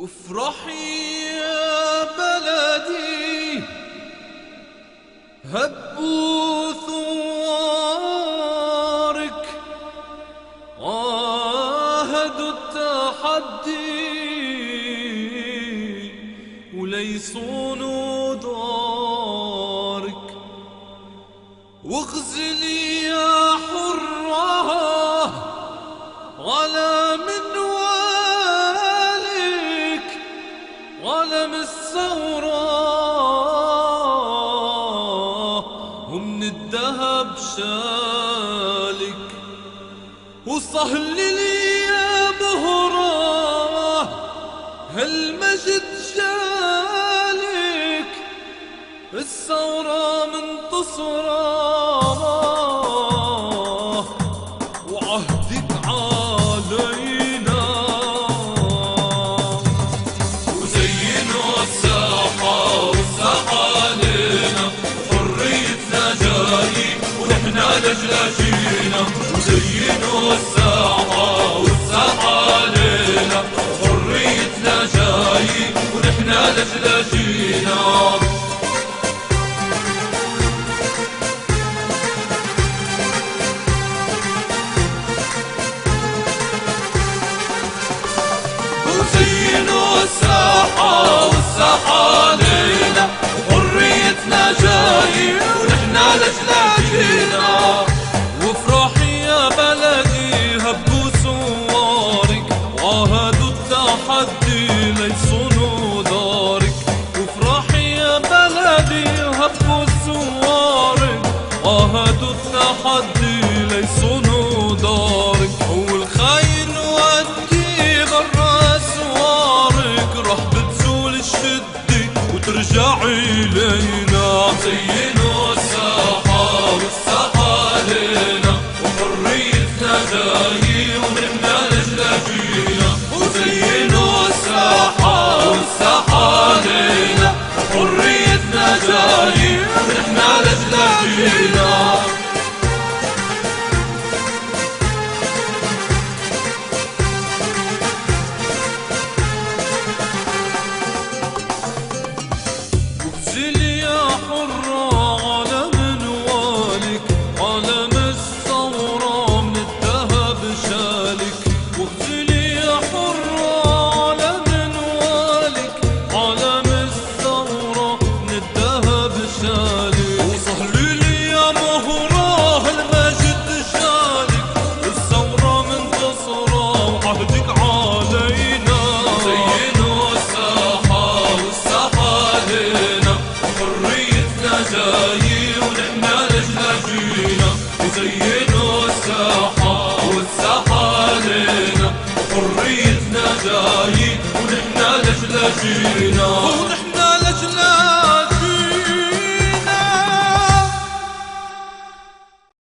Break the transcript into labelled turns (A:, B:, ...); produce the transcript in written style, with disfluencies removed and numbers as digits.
A: وافرحي يا بلدي هبوا ثوارك، عاهدوا التحدي وليصونوا دارك. واغزلي يا حرة على منوالك، علم الثورة ومن الذهب شالك. وصهللي يا مهرة هالمجد جالك، الثورة منتصرة وعهدك علينا. وزينوا الساحة والساحة لنا، وحريتنا جاي ونحنا لجلا جينا. وزينوا الساحة والساحة لنا، وحريتنا جاي ونحنا لجلا جينا. وزينوا الساحة والساحة لنا، وحريتنا جاي ونحنا لجلا جينا. وافرحي يا بلدي هبوا ثوارك، وعاهدوا التحدي ليصونوا دارك. وافرحي يا بلدي هبوا ثوارك، وعاهدوا التحدي ليصونوا دارك. هو الخاين ودي برا سوارك، راح بتزول الشدة وترجعي لينا. زينوا الساحة والساحة لنا، وحريتنا جاي ونحنا لجلا جينا. وزينوا الساحة والساحة لنا، وحريتنا جاي ونحنا لجلا جينا. واغزلي يا حرة على منوالك، علم الثورة من الذهب شالك. واغزلي يا حرة على منوالك، علم الثورة من الذهب شالك. وصهللي يا مهرة هالمجد شالك، الثورة منتصرة وعهدك علينا. زينوا الساحة والساحة لنا، وحريتنا جاي ونحنا لجلا جينا. وزينوا الساحة والساحة لنا، وحريتنا جاي ونحنا لجلا جينا. ونحنا لجلا